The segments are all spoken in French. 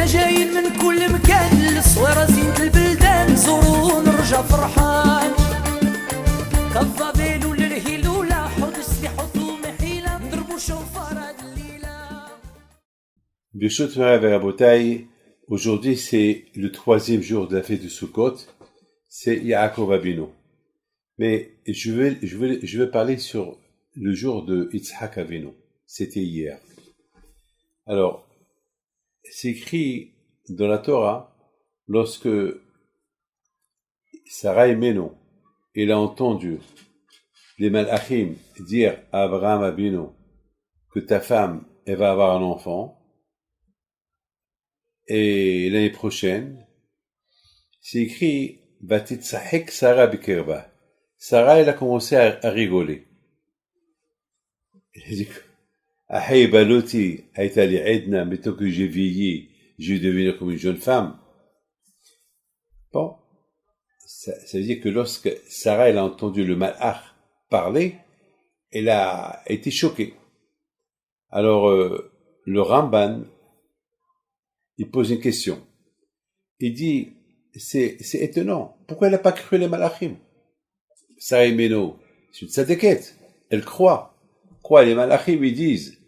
احنا جايين من كل مكان للصويرة زينة البلدان زوروا ونرجع فرحان كالضبيل وللهيلولة حوض السلاح وثوم حيلة نضربوا شوفار هاد الليلة. Birshot Rabotai, aujourd'hui c'est le 3e jour de la fête de Sukkot, c'est Yaakov Avinu. Mais je vais parler sur le jour de Yitzhak Avinu. C'était hier. Alors, c'est écrit dans la Torah, lorsque Sarah Imenu, il a entendu les Malachim dire à Abraham Avinu que ta femme, elle va avoir un enfant, et l'année prochaine, c'est écrit Vatitzahek Sarah Bikerba. Sarah, elle a commencé à rigoler. Elle a dit Ahay Baloti a été allé Edna, mettons que j'ai vieilli, je vais devenir comme une jeune femme. Bon, ça veut dire que lorsque Sarah elle a entendu le Malach parler, elle a été choquée. Alors, le Ramban, il pose une question. Il dit, c'est étonnant. Pourquoi elle n'a pas cru les Malachim? Sarah Imenu, c'est une tzadékette. Elle croit. Les Malachim, ils disent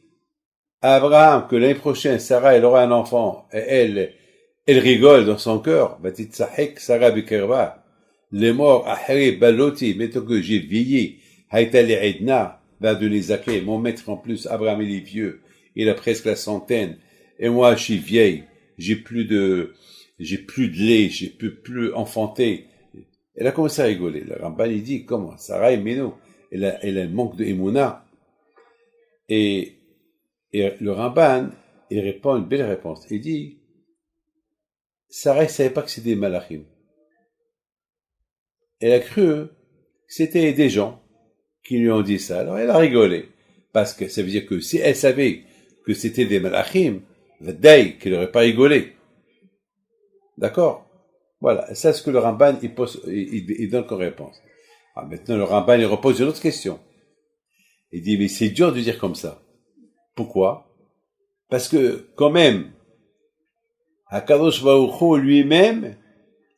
à Abraham que l'année prochaine, Sarah, elle aura un enfant. Et elle rigole dans son cœur. Vatitzahek Sarah Bikerba. Les morts, Ahri Baloti, mettons que j'ai vieilli. Haïtali Edna, va de les Zaké. Mon maître en plus, Abraham, il est vieux. Il a presque la centaine. Et moi, je suis vieille. J'ai plus de lait, j'ai plus enfanté. Elle a commencé à rigoler. Le Ramban, il dit, comment? Sarah Imenu, elle a un manque de Emouna. Et le Ramban, il répond une belle réponse. Il dit, Sarah ne savait pas que c'était des Malachim. Elle a cru que c'était des gens qui lui ont dit ça. Alors elle a rigolé. Parce que ça veut dire que si elle savait que c'était des Malachim, Vadaï, qu'il n'aurait pas rigolé. D'accord? Voilà. Ça, c'est ce que le Ramban, il donne comme réponse. Alors maintenant, le Ramban, il repose une autre question. Il dit, mais c'est dur de dire comme ça. Pourquoi? Parce que, quand même, Hakadosh Baruch Hu lui-même,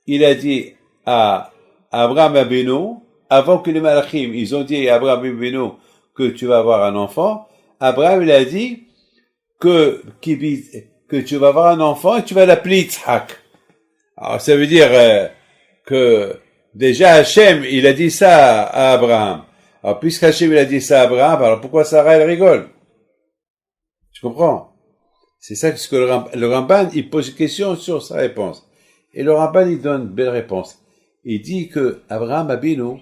il a dit à Abraham Avinu, avant que les Malachim, ils ont dit à Abraham Avinu que tu vas avoir un enfant, Abraham, il a dit que tu vas avoir un enfant et tu vas l'appeler Yitzhak. Alors, ça veut dire que déjà Hachem, il a dit ça à Abraham. Alors, puisque Hachem, il a dit ça à Abraham, alors pourquoi Sarah, elle rigole? Tu comprends? C'est ça que le Ramban, il pose une question sur sa réponse. Et le Ramban, il donne une belle réponse. Il dit que Abraham Avinu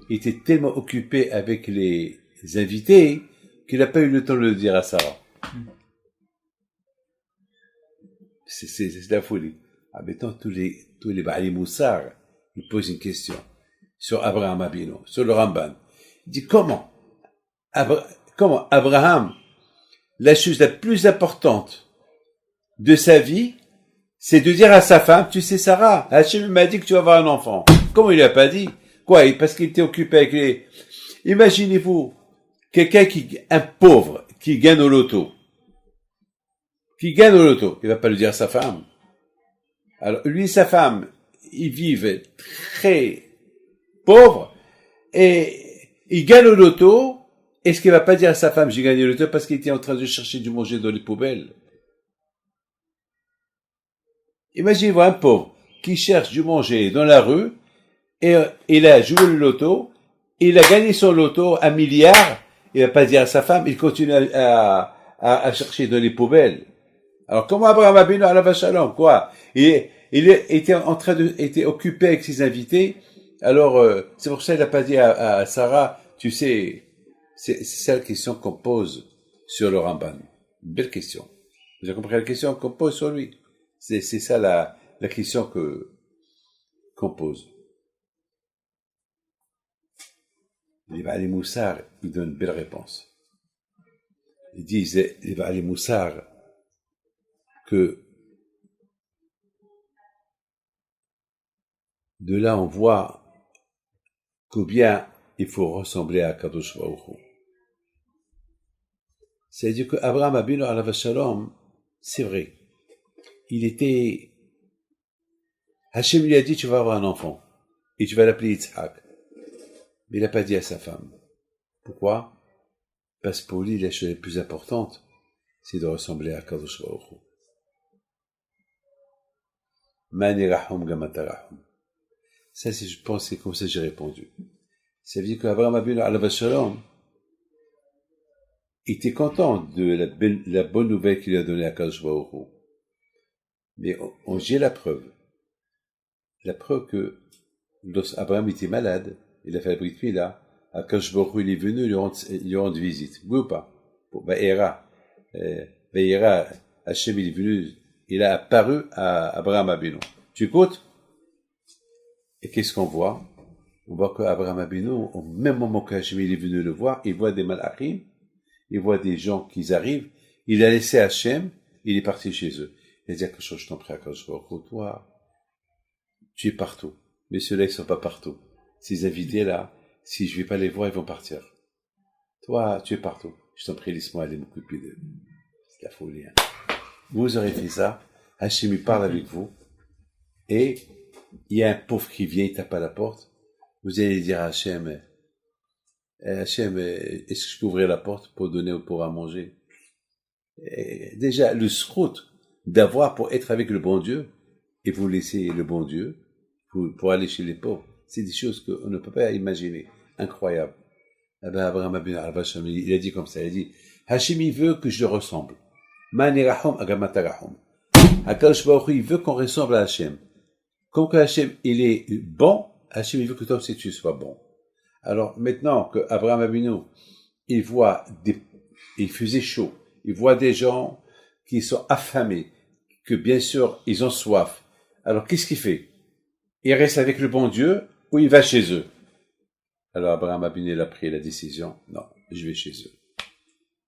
était tellement occupé avec les invités qu'il n'a pas eu le temps de le dire à Sarah. C'est la folie. Ah, maintenant, tous les Ba'ali Moussar, ils posent une question sur Abraham Avinu, sur le Ramban. Il dit comment Abraham, la chose la plus importante de sa vie, c'est de dire à sa femme, tu sais Sarah, Hachem m'a dit que tu vas avoir un enfant. Comment il lui a pas dit? Quoi? Parce qu'il était occupé avec les... Imaginez-vous, un pauvre, qui gagne au loto. Il va pas le dire à sa femme. Alors, lui et sa femme, ils vivent très pauvres, et il gagne au loto. Est-ce qu'il va pas dire à sa femme, j'ai gagné le loto parce qu'il était en train de chercher du manger dans les poubelles? Imaginez-vous un pauvre qui cherche du manger dans la rue, et il a joué le loto, il a gagné son loto, 1 milliard, il va pas dire à sa femme, il continue à chercher dans les poubelles. Alors, comment Abraham Avinu alav shalom, quoi? Il était occupé avec ses invités, alors, c'est pour ça qu'il n'a pas dit à Sarah, tu sais, c'est ça la question qu'on pose sur le Ramban. Une belle question. Vous avez compris la question qu'on pose sur lui? C'est ça la question qu'on pose. Les Ba'ali Moussar, ils donnent une belle réponse. Ils disent, les Ba'ali Moussar, que de là on voit combien il faut ressembler à Kadosh Baruch Hu. C'est-à-dire que Abraham Avinu alav shalom, c'est vrai. Hachem lui a dit, tu vas avoir un enfant. Et tu vas l'appeler Yitzhak. Mais il n'a pas dit à sa femme. Pourquoi? Parce que pour lui, la chose la plus importante, c'est de ressembler à Kadosh Baruch Hu. Mani rahum gamata rahum. Ça, je pense, c'est comme ça que j'ai répondu. Ça veut dire qu'Abraham Avinu alav shalom était content de la bonne nouvelle qu'il a donnée à Kadosh Baruch Hu. Mais j'ai la preuve. La preuve que lorsqu'Abraham était malade, il a fait la Brit Mila, Akadosh Baruch Hu, il est venu lui rendre visite. Oui ou pas? Vaïra, Hachem, il est venu, il a apparu à Abraham Avinu. Tu écoutes? Et qu'est-ce qu'on voit? On voit qu'Abraham Avinu, au même moment qu'Hachem il est venu le voir, il voit des malachim, il voit des gens qui arrivent, il a laissé Hachem, il est parti chez eux. Il a dit, je t'en prie, Akadosh Baruch Hu, toi, tu es partout. Mais ceux-là, ils sont pas partout. Ces invités là, si je vais pas les voir, ils vont partir. Toi, tu es partout. Je t'en prie, laisse-moi aller m'occuper d'eux. C'est la folie, hein. Vous aurez fait ça, Hachem, il parle avec vous, et il y a un pauvre qui vient, il tape à la porte, vous allez dire à Hachem, Hachem, est-ce que je peux ouvrir la porte pour donner aux pauvres à manger? Et déjà, le scroute d'avoir pour être avec le bon Dieu, et vous laisser le bon Dieu, pour aller chez les pauvres, c'est des choses qu'on ne peut pas imaginer. Incroyable. Eh ben, Abraham Avinu il a dit comme ça, il a dit, Hachem, il veut que je le ressemble. Mani rahum agamata rahum. Akadosh Baruch Hu, il veut qu'on ressemble à Hachem. Comme que Hachem, il est bon, Hachem, il veut que toi aussi tu sois bon. Alors, maintenant que Abraham Avinu, il faisait chaud, il voit des gens qui sont affamés, que bien sûr, ils ont soif. Alors, qu'est-ce qu'il fait? Il reste avec le bon Dieu ou il va chez eux? Alors, Abraham Avinu a pris la décision, non, je vais chez eux.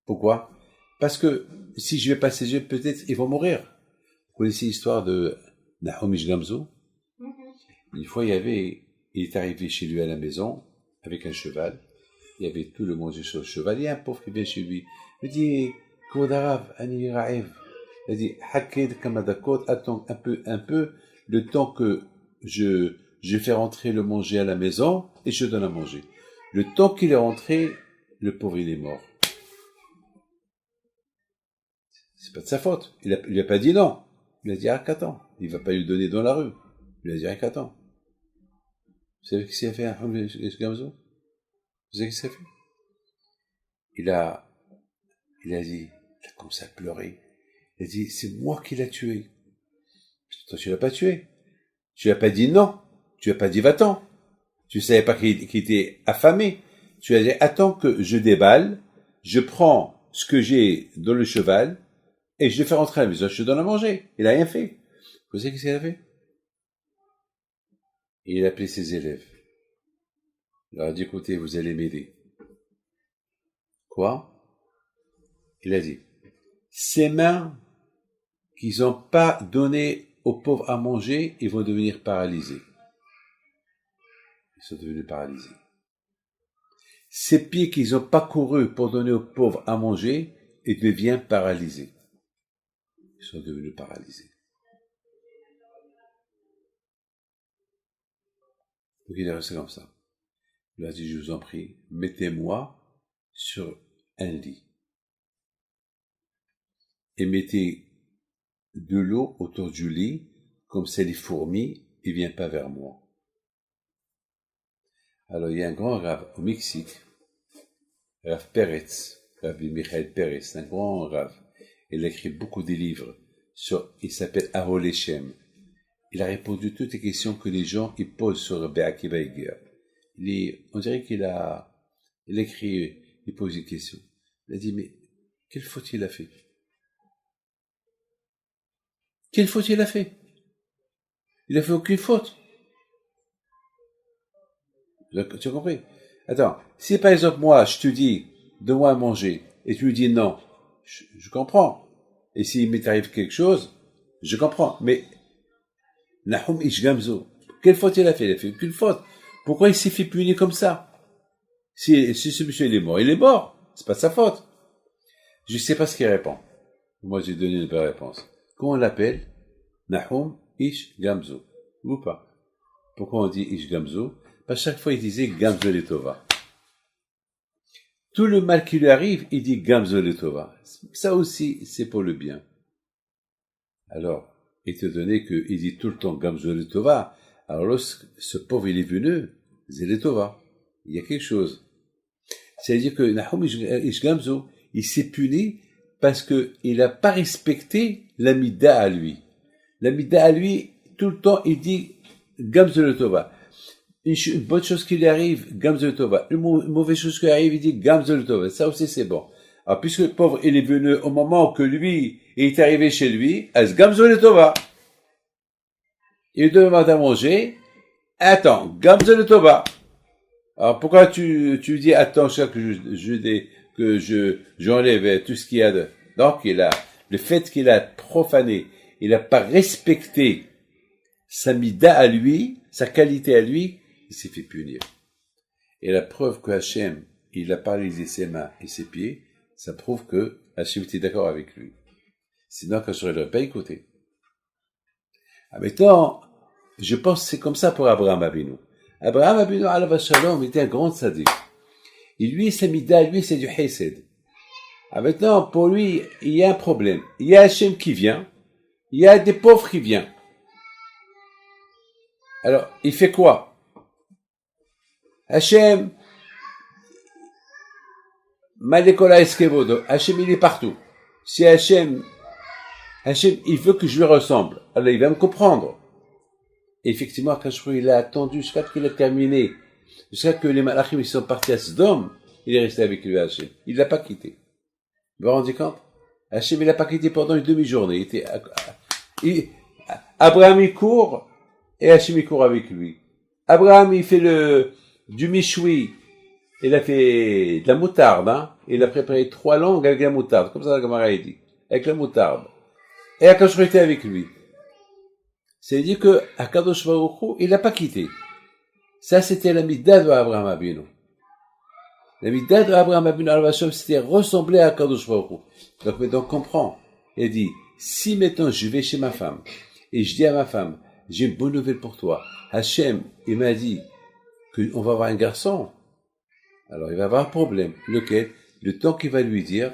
Pourquoi? Parce que si je vais pas chez eux, peut-être ils vont mourir. Vous connaissez l'histoire de Nahum Ish Gamzu? Une fois, il est arrivé chez lui à la maison avec un cheval. Il y avait tout le monde sur le cheval. Il y a un pauvre qui vient chez lui. Il dit, Kodarav, Ani Ra'iv. Il dit, Haked Kamadakot, attends un peu, le temps que je fais rentrer le manger à la maison et je donne à manger. Le temps qu'il est rentré, le pauvre, il est mort. C'est pas de sa faute. Il lui a pas dit non. Il a dit, qu'attends. Il va pas lui donner dans la rue. Il a dit, qu'attends. Vous savez ce qu'il a fait, un Gamzo? Vous savez ce qu'il a fait? Il a dit, il a commencé à pleurer. Il a dit, c'est moi qui l'ai tué. Toi, tu l'as pas tué. Tu l'as pas dit non. Tu l'as pas dit va-t'en. Tu savais pas qu'il était affamé. Tu as dit, attends que je déballe, je prends ce que j'ai dans le cheval, et je le fais rentrer à la maison, je te donne à manger. Il a rien fait. Vous savez ce qu'il a fait? Et il a appelé ses élèves. Il leur a dit, écoutez, vous allez m'aider. Quoi? Il a dit, ces mains qu'ils n'ont pas donné aux pauvres à manger, ils vont devenir paralysés. Ils sont devenus paralysés. Ces pieds qu'ils n'ont pas couru pour donner aux pauvres à manger, ils deviennent paralysés. Ils sont devenus paralysés. Donc il est resté comme ça. Il a dit, je vous en prie, mettez-moi sur un lit. Et mettez de l'eau autour du lit, comme ça les fourmis, ils ne viennent pas vers moi. Alors il y a un grand rave au Mexique, Rav Peretz, Rav Michael Peretz, un grand rave. Il a écrit beaucoup de livres il s'appelle Ahol Shem. Il a répondu à toutes les questions que les gens ils posent sur Rabbi Akiva Eiger. On dirait qu'il a écrit, il pose des questions. Il a dit, mais quelle faute il a fait? Quelle faute il a fait? Il a fait aucune faute. Tu as compris? Attends, si par exemple moi, je te dis, donne-moi à manger, et tu lui dis non, je comprends. Et s'il m'est arrivé quelque chose, je comprends. Mais, Nahum Ish Gamzu, quelle faute il a fait? Il a fait aucune faute. Pourquoi il s'est fait punir comme ça? Si ce monsieur il est mort. C'est pas de sa faute. Je sais pas ce qu'il répond. Moi, j'ai donné une bonne réponse. Comment on l'appelle? Nahum Ish Gamzu. Ou pas? Pourquoi on dit Ish Gamzu? Parce que chaque fois il disait Gamzu Letova. Tout le mal qui lui arrive, il dit Gamzu Letova. Ça aussi, c'est pour le bien. Alors, étant donné qu'il dit tout le temps Gamzu Letova, alors lorsque ce pauvre il est venu, c'est Letova. Il y a quelque chose. C'est-à-dire que Nahum Ish Gamzu, il s'est puni parce qu'il n'a pas respecté la mida à lui. La mida à lui, tout le temps, il dit Gamzu Letova. Une bonne chose qui lui arrive, Gamzu Letova. Une mauvaise chose qui lui arrive, il dit Gamzu Letova. Ça aussi, c'est bon. Alors, puisque le pauvre, il est venu au moment que lui, il est arrivé chez lui, à Gamzu Letova. Il demande à manger. Attends, Gamzu Letova. Alors, pourquoi tu dis, attends, que j'enlève tout ce qu'il y a de, donc, le fait qu'il a profané, il n'a pas respecté sa mida à lui, sa qualité à lui, il s'est fait punir. Et la preuve que Hachem, il a paralysé ses mains et ses pieds, ça prouve que Hachem était d'accord avec lui. Sinon, quand je n'aurais pas écouté. Ah, maintenant, je pense que c'est comme ça pour Abraham Avinu. Abraham Avinu, alav shalom, était un grand sadique. Et lui, sa mida, lui, c'est du hesed. Ah, maintenant, pour lui, il y a un problème. Il y a Hachem qui vient, il y a des pauvres qui viennent. Alors, il fait quoi? Hachem, Malekola Eskevodo, Hachem, il est partout. Si Hachem, il veut que je lui ressemble, alors il va me comprendre. Et effectivement, quand il a attendu jusqu'à ce qu'il a terminé, jusqu'à ce que les malachim ils sont partis à Sodome, il est resté avec lui, Hachem. Il l'a pas quitté. Vous vous rendez compte? Hachem, il l'a pas quitté pendant une demi-journée. Abraham, il court, et Hachem, il court avec lui. Abraham, il fait du michoui. Il a fait de la moutarde, hein. Il a préparé 3 langues avec la moutarde. Comme ça, la Gemara a dit. Avec la moutarde. Et Akadosh était avec lui. C'est-à-dire que Akadosh Baruch Hu, il l'a pas quitté. Ça, c'était la midah de Abraham Avinu. La midah de Abraham Avinu al-Vashom, c'était ressembler à Akadosh Baruch Hu. Donc, maintenant, comprends. Il dit, si maintenant je vais chez ma femme, et je dis à ma femme, j'ai une bonne nouvelle pour toi. Hachem, il m'a dit qu'on va avoir un garçon. Alors, il va avoir un problème. Lequel? Le temps qu'il va lui dire,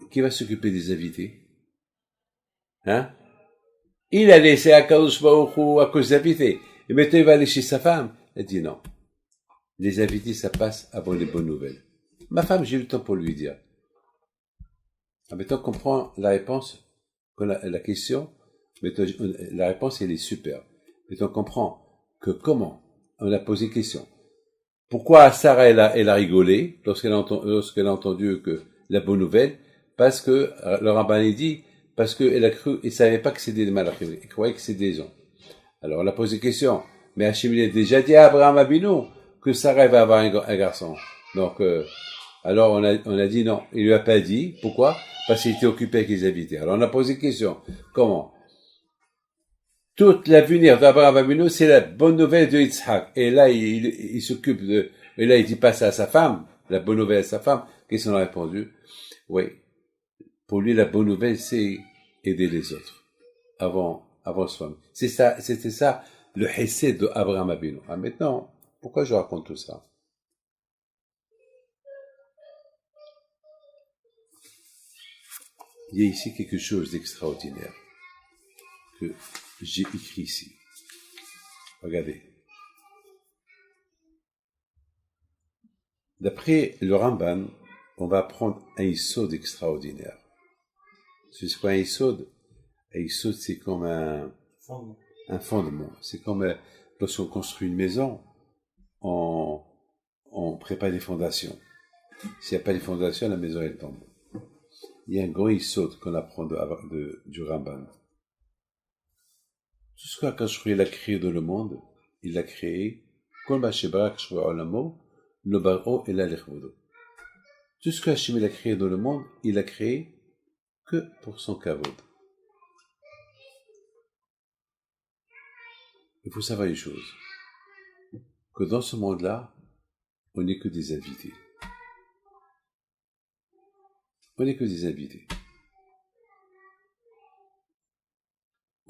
qui va s'occuper des invités? Hein? Il a laissé Akadosh Baruch Hu à cause des invités. Et maintenant, il va aller chez sa femme. Elle dit non. Les invités, ça passe avant les bonnes nouvelles. Ma femme, j'ai eu le temps pour lui dire. Ah, maintenant, on comprend la réponse, la question. Maintenant, la réponse, elle est super. Maintenant, on comprend que comment on a posé question. Pourquoi Sarah, elle a rigolé lorsqu'elle a entendu que la bonne nouvelle? Parce que, le rabbin dit, parce qu'elle a cru, elle savait pas que c'était des malachim. Elle croyait que c'était des gens. Alors, on a posé question. Mais Hachem, il a déjà dit à Abraham Abinu que Sarah va avoir un garçon. Donc, alors on a dit non. Il lui a pas dit. Pourquoi? Parce qu'il était occupé avec les invités. Alors, on a posé question. Comment? Toute l'avenir d'Abraham Avinu, c'est la bonne nouvelle de Yitzhak. Et là, il s'occupe et là, il dit pas ça à sa femme, la bonne nouvelle à sa femme. Qu'est-ce qu'on a répondu? Oui. Pour lui, la bonne nouvelle, c'est aider les autres. Avant soi-même. C'était ça, le hesed d'Abraham Avinu. Ah, maintenant, pourquoi je raconte tout ça? Il y a ici quelque chose d'extraordinaire que j'ai écrit ici. Regardez. D'après le Ramban, on va apprendre un Yisod extraordinaire. C'est quoi un Yisod? Un Yisod, c'est comme un fondement. C'est comme lorsqu'on construit une maison, on prépare des fondations. S'il n'y a pas de fondations, la maison elle tombe. Il y a un grand Yisod qu'on apprend du Ramban. Tout ce qu'Akadosh a créé dans le monde, il l'a créé, tout ce qu'Hachem a créé dans le monde, il l'a créé que pour son kavod. Il faut savoir une chose, que dans ce monde-là, on n'est que des invités. On n'est que des invités.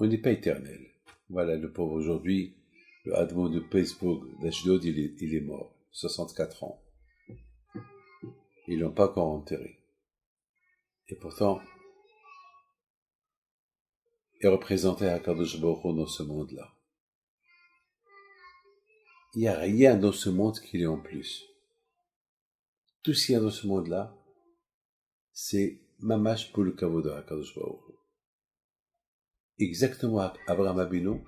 On n'est pas éternel. Voilà, le pauvre aujourd'hui, le Admon de Facebook d'Ashdod, il est mort, 64 ans. Ils l'ont pas encore enterré. Et pourtant, il représentait Akadosh Baruch Hu dans ce monde-là. Il n'y a rien dans ce monde qu'il y ait en plus. Tout ce qu'il y a dans ce monde-là, c'est mamash pour le kavod de Akadosh Baruch Hu. Exactement, Abraham Abinu,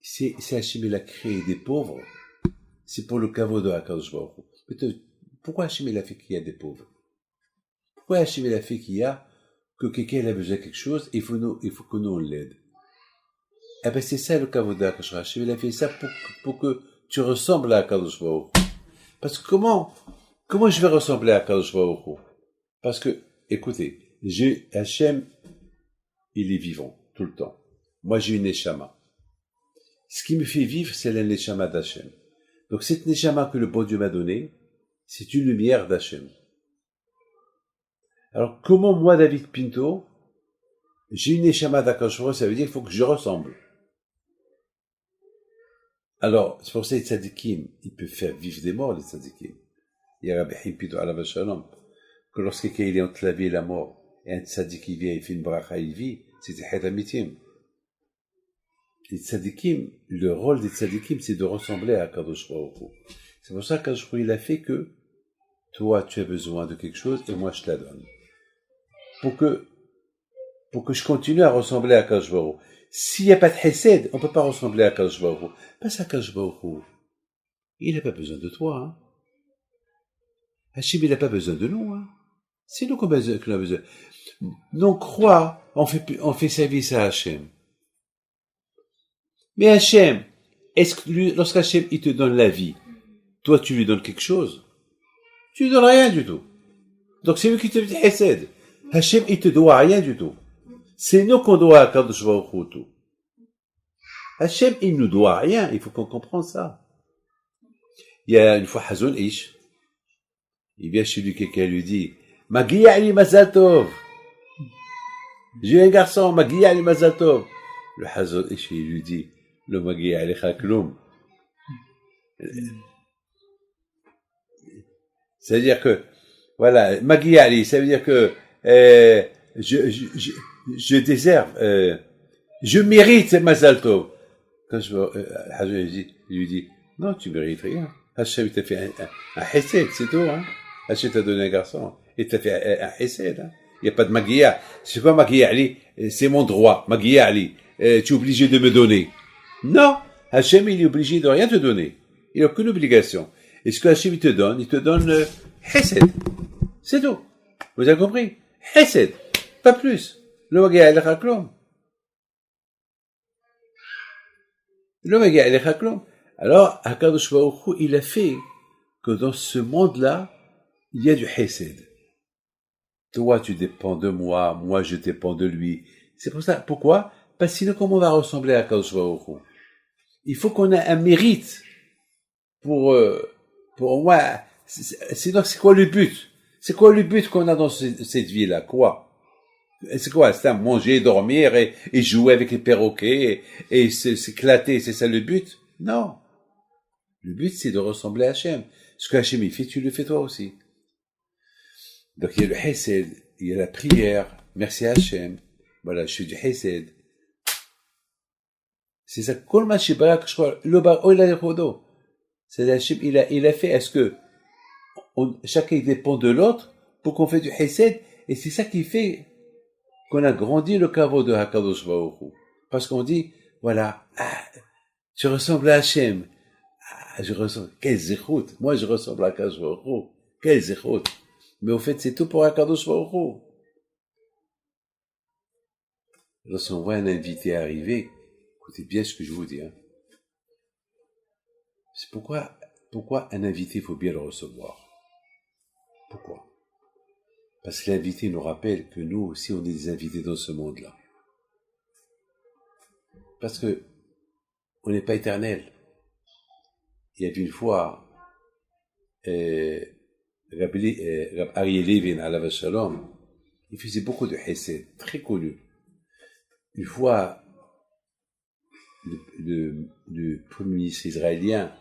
c'est Hachem il a créé des pauvres, c'est pour le kavod de Akadosh Baruch Hu. Pourquoi Hachem il a fait qu'il y a des pauvres? Pourquoi Hachem il a fait qu'il y a que quelqu'un a besoin de quelque chose, il faut que nous on l'aide? Eh ben c'est ça le kavod de Akadosh Baruch Hu. Hachem il a fait ça pour que tu ressembles à Akadosh Baruch Hu. Parce que comment je vais ressembler à Akadosh Baruch Hu? Parce que, écoutez, Hachem, il est vivant, tout le temps. Moi, j'ai une neshama. Ce qui me fait vivre, c'est la neshama d'Hachem. Donc, cette neshama que le bon Dieu m'a donnée, c'est une lumière d'Hachem. Alors, comment moi, David Pinto, j'ai une neshama d'Akadosh Baruch Hu, ça veut dire qu'il faut que je ressemble. Alors, c'est pour ça que les tzadikim, ils peuvent faire vivre des morts, les tzadikim. Il y a Rabbi Haïm Pinto Alav Shalom, que lorsque quelqu'un est entre la vie et la mort, et un tzadik qui vient, il fait une bracha, il vit, c'était Hedamitim. Les tzadikim, le rôle des tzadikim, c'est de ressembler à Kadosh Baruch Hu. C'est pour ça que Kadosh Baruch Hu, il a fait que, toi, tu as besoin de quelque chose, et moi, je te la donne. Pour que je continue à ressembler à Kadosh Baruch Hu. S'il n'y a pas de Hesed, on ne peut pas ressembler à Kadosh Baruch Hu. Parce que Kadosh Baruch Hu, il n'a pas besoin de toi, hein. Hachem, il n'a pas besoin de nous, hein. C'est nous qu'on a besoin. Non, crois, on fait service à Hachem. Mais Hachem, est-ce que lorsqu'Hachem, il te donne la vie, toi, tu lui donnes quelque chose? Tu lui donnes rien du tout. Donc, c'est lui qui te dit Hesed. Hachem, il te doit rien du tout. C'est nous qu'on doit à Kadosh Baruch Hu tout. Hachem, il nous doit rien. Il faut qu'on comprenne ça. Il y a une fois Hazoun Ish. Il vient chez lui, quelqu'un lui dit, Magia Ali Mazal Tov. J'ai un garçon, Magia Ali Mazal Tov. Le Hazoun Ish, il lui dit, le Magia Ali Chakloum. C'est-à-dire que, voilà, Magia Ali, ça veut dire que, je déserve, je mérite Mazal Tov. Quand Hazoun lui dit, non, tu mérites rien. Hachem t'a fait un hesed, c'est tout, hein. Hachem t'a donné un garçon, et t'a fait un hesed, hein. Il n'y a pas de Magia. C'est quoi Magia Ali? C'est mon droit. Magia Ali. Tu es obligé de me donner. Non. Hachem, il est obligé de rien te donner. Il n'a aucune obligation. Et ce que Hachem, il te donne hesed. C'est tout. Vous avez compris? Hesed. Pas plus. Le Magia Ali Chaklom. Le Magia Ali Chaklom. Alors, Hakadosh Baruch Hu, il a fait que dans ce monde-là, il y a du hesed. Toi, tu dépends de moi, moi, je dépends de lui. C'est pour ça. Pourquoi? Parce que sinon, comment on va ressembler à Hakadosh Baruch Hu? Il faut qu'on ait un mérite pour moi. Sinon, c'est quoi le but? C'est quoi le but qu'on a dans cette vie-là? Quoi? C'est quoi? C'est manger, dormir et jouer avec les perroquets et s'éclater. C'est ça le but? Non. Le but, c'est de ressembler à Hachem. Ce que Hachem il fait, tu le fais toi aussi. Donc, il y a le Hesed, il y a la prière. Merci à Hachem. Voilà, je fais du Hesed. C'est ça. Kol ma shibara kshkol, lo bar oila lechodo. C'est Hachem, il a fait, est-ce que chacun dépend de l'autre pour qu'on fait du Hesed? Et c'est ça qui fait qu'on a grandi le kavod de Hakadosh Baruch Hu. Parce qu'on dit, voilà, je ressemble à Hachem. Je ressemble. Quel zéchout. Moi, je ressemble à Hakadosh Baruch Hu. Quel zéchout. Mais au fait, c'est tout pour Hakadosh Baruch Hu. Lorsqu'on voit un invité arriver, écoutez bien ce que je vous dis, hein. C'est pourquoi un invité, il faut bien le recevoir. Pourquoi? Parce que l'invité nous rappelle que nous aussi, on est des invités dans ce monde-là. Parce que, on n'est pas éternel. Il y avait une fois, Rabbi Aryeh Levin, alav shalom, il faisait beaucoup de hesed, très connu. une fois, le premier ministre israélien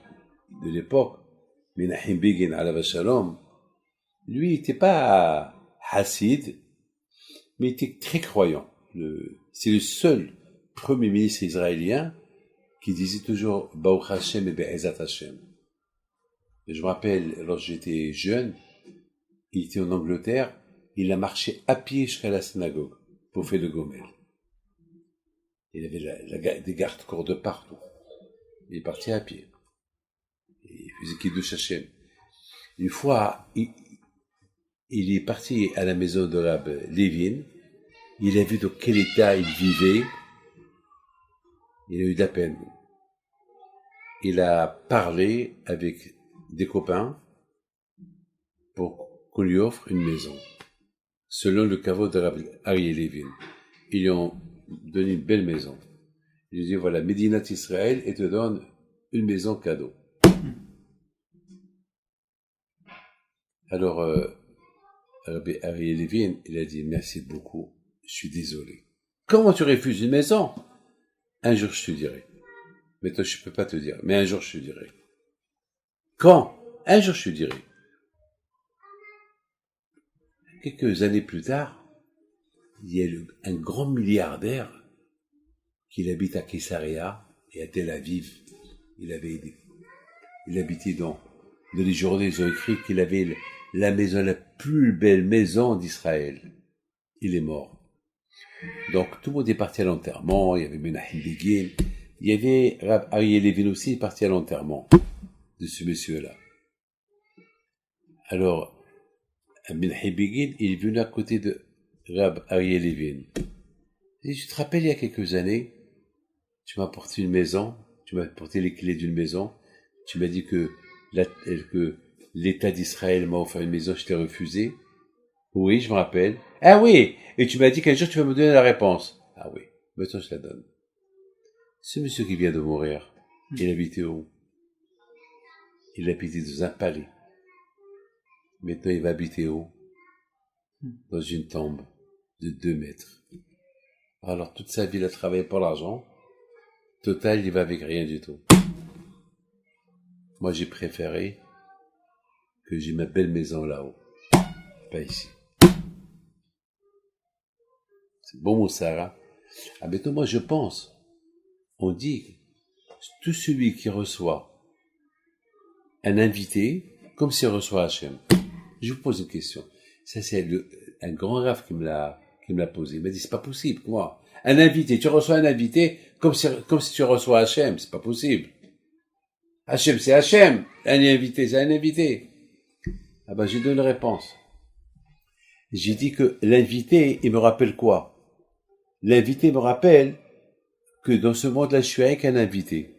de l'époque, Menachem Begin alav shalom, lui n'était pas hassid, mais il était très croyant. C'est le seul premier ministre israélien qui disait toujours Baruch Hashem et Be'ezat Hashem. Et je me rappelle, lorsque j'étais jeune, il était en Angleterre, il a marché à pied jusqu'à la synagogue pour faire le gomel. Il avait des gardes-corps de partout. Il est parti à pied. Il faisait Kiddush Hashem. Une fois, il est parti à la maison de Rab Levin. Il a vu dans quel état il vivait. Il a eu de la peine. Il a parlé avec des copains pour qu'on lui offre une maison. Selon le caveau de Rab Ariel Levin. Ils lui ont donné une belle maison. Il lui a dit, voilà, Médinat Israël, et te donne une maison cadeau. Alors, Rabbi Ariel Levin, il a dit, merci beaucoup, je suis désolé. Comment tu refuses une maison? Un jour, je te dirai. Mais toi, je peux pas te dire, mais un jour, je te dirai. Quand? Un jour, je te dirai. Quelques années plus tard, il y a un grand milliardaire qui habite à Caesarea et à Tel Aviv. Il habitait dans les journaux, ils ont écrit qu'il avait la maison, la plus belle maison d'Israël. Il est mort. Donc, tout le monde est parti à l'enterrement. Il y avait Menachem Begin. Il y avait Rab Ariel Levin aussi, parti à l'enterrement de ce monsieur-là. Alors, Menachem Begin, il est venu à côté de Rab Ariel Levin. Et je te rappelle, il y a quelques années, tu m'as apporté une maison, tu m'as apporté les clés d'une maison, tu m'as dit que l'État d'Israël m'a offert une maison, je t'ai refusé. Oui, je me rappelle. Ah oui! Et tu m'as dit qu'un jour tu vas me donner la réponse. Ah oui, maintenant je la donne. Ce monsieur qui vient de mourir, il habitait où? Il habitait dans un palais. Maintenant il va habiter où? Dans une tombe de 2 mètres. Alors toute sa vie il a travaillé pour l'argent. Total, il va avec rien du tout. Moi j'ai préféré que j'ai ma belle maison là-haut. Pas ici. C'est bon, Moussara. Ah, mais moi, je pense, on dit, tout celui qui reçoit un invité, comme s'il reçoit Hachem. Je vous pose une question. Ça, c'est un grand rave qui me l'a posé. Il m'a dit, c'est pas possible, quoi. Un invité, tu reçois un invité, comme si tu reçois Hachem. C'est pas possible. Hachem, c'est Hachem. Un invité, c'est un invité. Ah ben, j'ai donné une réponse. J'ai dit que l'invité, il me rappelle quoi? L'invité me rappelle que dans ce monde-là, je suis avec un invité.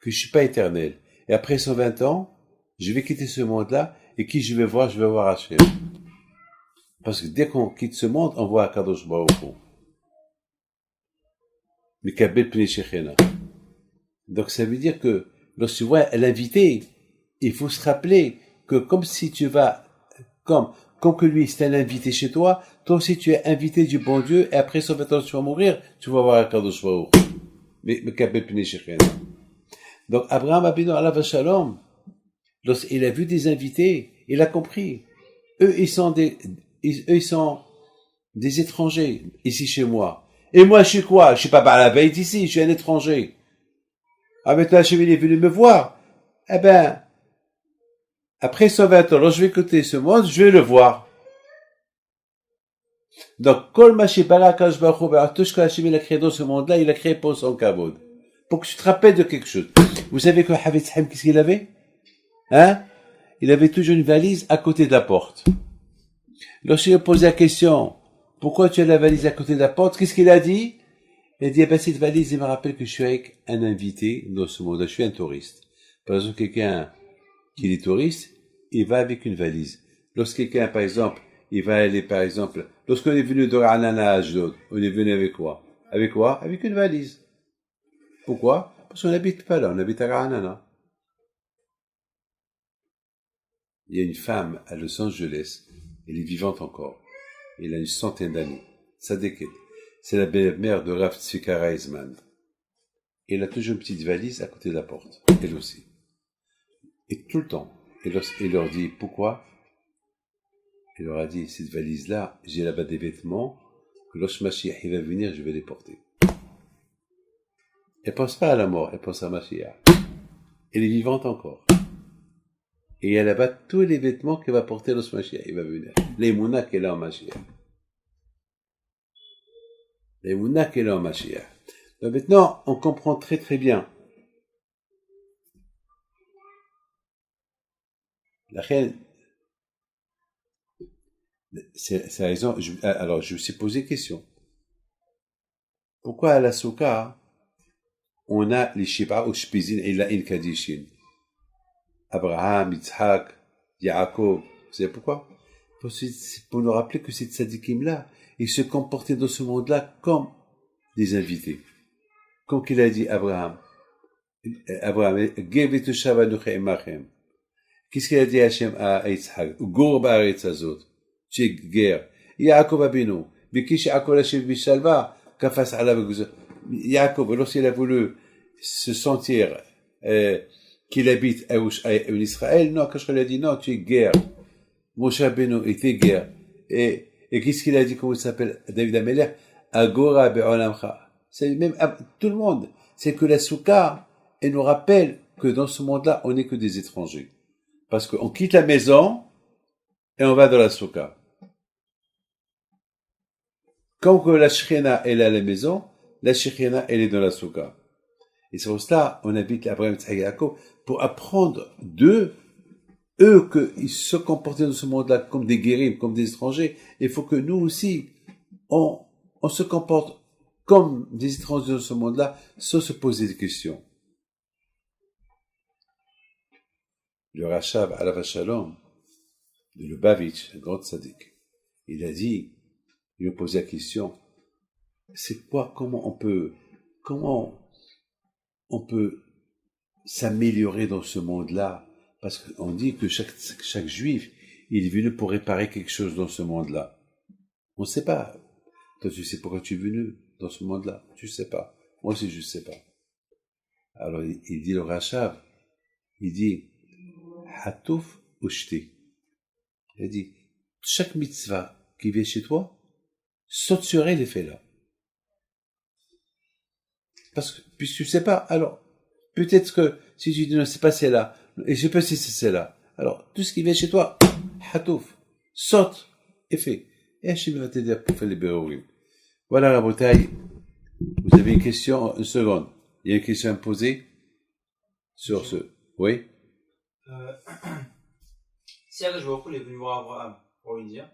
Que je suis pas éternel. Et après 120 ans, je vais quitter ce monde-là, et qui je vais voir Hachem. Parce que dès qu'on quitte ce monde, on voit Akadosh Baruch Hu. Mikabel Pnei Shechina. Donc ça veut dire que, lorsque tu vois l'invité, il faut se rappeler que comme si tu vas, comme que lui c'est un invité chez toi, toi aussi tu es invité du bon Dieu, et après 120 ans tu vas mourir, tu vas voir Akadosh Baruch Hu. Mikabel Pnei Shechina. Donc Abraham Abinu alav shalom, lorsqu'il a vu des invités, il a compris. Eux, ils sont des étrangers ici chez moi. Et moi, je suis quoi? Je suis pas par la veille d'ici, je suis un étranger. Ah, maintenant, Hachem, il est venu me voir. Eh ben, après 120 ans, lorsque je vais quitter ce monde, je vais le voir. Donc, Kol Mashi Barakash Baruch Hu, tout ce que Hachem il a créé dans ce monde-là, il a créé pour son kavod. Pour que tu te rappelles de quelque chose. Vous savez que Havetz Haim, qu'est-ce qu'il avait? Hein? Il avait toujours une valise à côté de la porte. Lorsqu'il a posé la question, pourquoi tu as la valise à côté de la porte? Qu'est-ce qu'il a dit? Il a dit, cette valise, il me rappelle que je suis avec un invité dans ce monde-là. Je suis un touriste. Par exemple, quelqu'un qui est touriste, il va avec une valise. Lorsque quelqu'un, par exemple, il va aller, par exemple, lorsqu'on est venu de Ra'anana à Ashdod, on est venu avec quoi? Avec quoi? Avec une valise. Pourquoi? Parce qu'on n'habite pas là, on habite à Ra'anana. Il y a une femme à Los Angeles, elle est vivante encore. Elle a une 100aine d'années. Sadeket. c'est la belle-mère de Rav Tzvika Reisman. Et elle a toujours une petite valise à côté de la porte, elle aussi. Et tout le temps, elle leur dit, pourquoi? Elle leur a dit, cette valise-là, j'ai là-bas des vêtements, que lorsque Mashiach il va venir, je vais les porter. Elle pense pas à la mort, elle pense à Mashiach. Elle est vivante encore. Et il y a là-bas tous les vêtements qu'elle va porter lorsque Mashiach il va venir. Les mounas qu'elle a en Mashiach. Les mounas qu'elle a en Mashiach. Donc maintenant, on comprend très très bien. La reine, c'est la raison, alors je me suis posé question. Pourquoi à la Souka, on a les Shiba ou Shpizin et la Kadishin? Abraham, Yitzhak, Yaakov, vous savez pourquoi? Pour nous rappeler que ces tzadikim-là, ils se comportaient dans ce monde-là comme des invités. Comme qu'il a dit Abraham, Gevet Shavanu Emachem. Qu'est-ce qu'il a dit Hachem à Yitzhak? Gour ba'aretz azot. Tu es guerre. Yaakov Abinu. Bikish Yaakov Hashem Bishalva. Kafas alav guzot. Yaakov, lorsqu'il a voulu se sentir, qu'il habite en Israël, non, quand je lui ai dit, non, tu es guerre. Moshe Abinu était guerre. Et qu'est-ce qu'il a dit, comment il s'appelle? David Ameler? Agora be'olamcha. C'est même, tout le monde. C'est que la Souka, elle nous rappelle que dans ce monde-là, on n'est que des étrangers. Parce qu'on quitte la maison, et on va dans la Souka. Comme que la Shekhinah, elle est à la maison, la Shekhinah, elle est dans la Souka. Et c'est pour cela, on invite Abraham et Yaakov pour apprendre d'eux, qu'ils se comportaient dans ce monde-là comme des guéris, comme des étrangers. Il faut que nous aussi, on se comporte comme des étrangers dans ce monde-là, sans se poser des questions. Le Rashav Alav Shalom, de Lubavitch, un grand tzaddik, il a dit, il a posé la question, c'est quoi, comment on peut s'améliorer dans ce monde-là? Parce qu'on dit que chaque juif, il est venu pour réparer quelque chose dans ce monde-là. On ne sait pas. Toi, tu sais pourquoi tu es venu dans ce monde-là? Tu sais pas. Moi aussi, je ne sais pas. Alors, il dit le Rashav, il dit, Hatouf Ushti. Il dit, chaque mitzvah qui vient chez toi, saute sur elle et fais-la. Parce que, puisque tu sais pas, alors, peut-être que, si tu dis non, c'est pas celle-là, et je sais pas si c'est celle-là, alors, tout ce qui vient chez toi, hatouf, saute, et fais. Et Hachem va t'aider pour faire les bérourim. Voilà, la bouteille. Vous avez une question, une seconde. Il y a une question à me poser? Sur ce. Oui? Si Akadosh Baruch Hu est venu voir Abraham pour lui dire,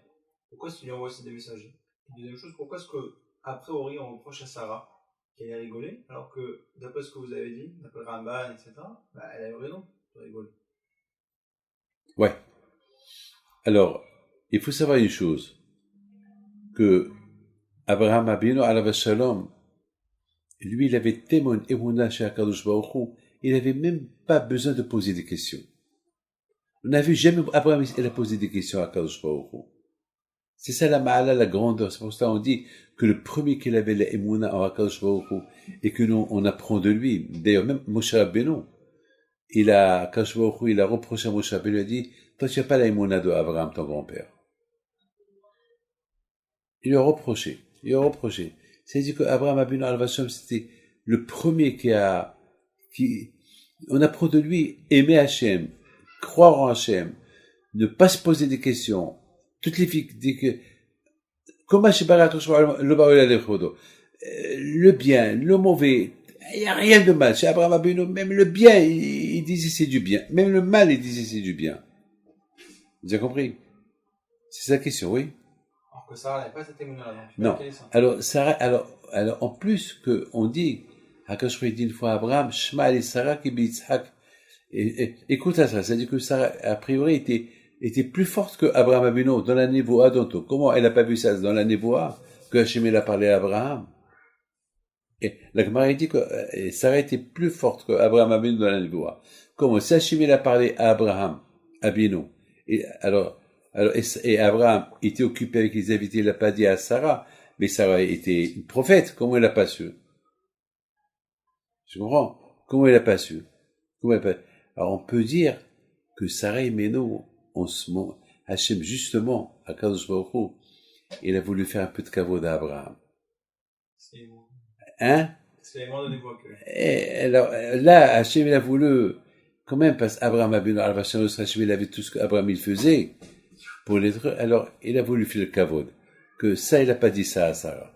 pourquoi est-ce qu'il lui envoie ces deux messagers? Et deuxième chose, pourquoi est-ce que, après Ori, on reproche à Sarah qu'elle a rigolé, alors que, d'après ce que vous avez dit, d'après Ramban, etc., bah, elle a eu raison de rigoler. Ouais. Alors, il faut savoir une chose, que Abraham Abinu alav shalom, lui, il avait témoin émouna chez Akadosh Baruch Hu, il n'avait même pas besoin de poser des questions. On n'a vu jamais Abraham, il a posé des questions à Akadosh Baruch Hu. C'est ça la ma'ala, la grandeur. C'est pour ça qu'on dit que le premier qu'il avait la émouna en Akadosh Baruch Hu, et que nous, on apprend de lui. D'ailleurs, même Moshe Rabbeinu, Akadosh Baruch Hu, il a reproché à Moshe Rabbeinu, il a dit, toi, tu n'as pas la émouna de Abraham, ton grand-père. Il a reproché. C'est-à-dire que Abraham Abinu al-Vasham, c'était le premier on apprend de lui aimer Hachem, croire en Hachem, ne pas se poser des questions. Toutes les filles disent que, le bien, le mauvais, il n'y a rien de mal. Chez Abraham Abinu, même le bien, il disait c'est du bien. Même le mal, il disait c'est du bien. Vous avez compris? C'est sa question, oui? Alors que Sarah n'avait pas cette émouna-là. Non. Alors, Sarah, alors, en plus que, on dit, Akadosh Baruch Hu dit une fois à Abraham, Shema et Sarah qui Yitzhak. Écoute à ça, c'est-à-dire que Sarah, a priori, était plus forte que Abraham Abinu dans la névoa d'Anto. Comment elle n'a pas vu ça dans la névoa que Hachem a parlé à Abraham? Et la Gemara dit que Sarah était plus forte que Abraham Abinu dans la névoa. Comment? Si Hachem a parlé à Abraham Abinu, et Abraham était occupé avec les invités, il n'a pas dit à Sarah, Mais Sarah était une prophète, comment elle n'a pas su? Je comprends. Comment elle n'a pas su? Alors on peut dire que Sarah et Méno, en ce moment, Hachem, justement, à Kadosh Baruch Hu, il a voulu faire un peu de kavod à Abraham. Hein? C'est l'élément de l'évoque. Et alors, là, Hachem, il a voulu, quand même, parce qu'Abraham Hachem, il avait tout ce qu'Abraham il faisait pour l'être. Alors, il a voulu faire le kavod. Que ça, il n'a pas dit ça à Sarah.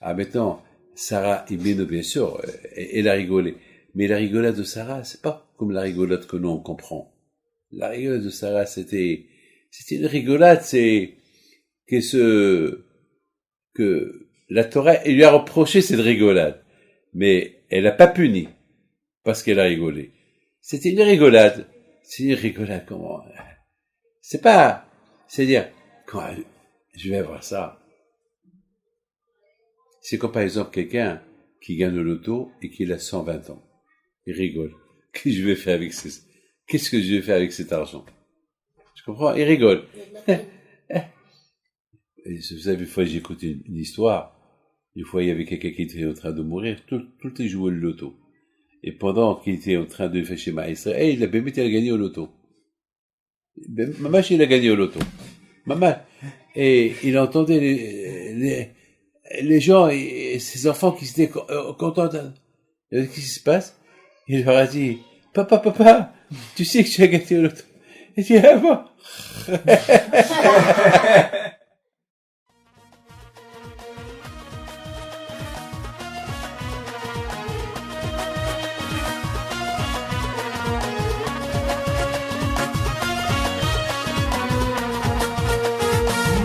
Ah, maintenant, Sarah et Méno, bien sûr, elle a rigolé. Mais la rigolade de Sarah, c'est pas comme la rigolade que nous, on comprend. La rigolade de Sarah, c'était une rigolade, c'est que la Torah, elle lui a reproché cette rigolade. Mais elle n'a pas puni parce qu'elle a rigolé. C'était une rigolade. C'est une rigolade, comment? C'est pas, c'est-à-dire, quand je vais voir ça. C'est comme par exemple quelqu'un qui gagne le loto et qui a 120 ans. Il rigole. Qu'est-ce que je vais faire avec cet argent? Je comprends? Il rigole. Et vous savez, une fois, j'ai écouté une histoire. Une fois, il y avait quelqu'un qui était en train de mourir. Tout le jouait le loto. Et pendant qu'il était en train de faire chez Maïsra, il a bien gagné au loto. Maman, il a gagné au loto. Maman. Et il entendait les gens et ses enfants qui étaient contents. Qu'est-ce qui se passe? Il leur a dit, papa, tu sais que tu as gagné au loto. Il dit, ah bon?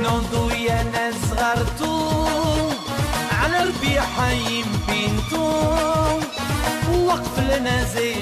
نوضو يا ناس غرتو على ربيع حي بينتو وقف لنا زي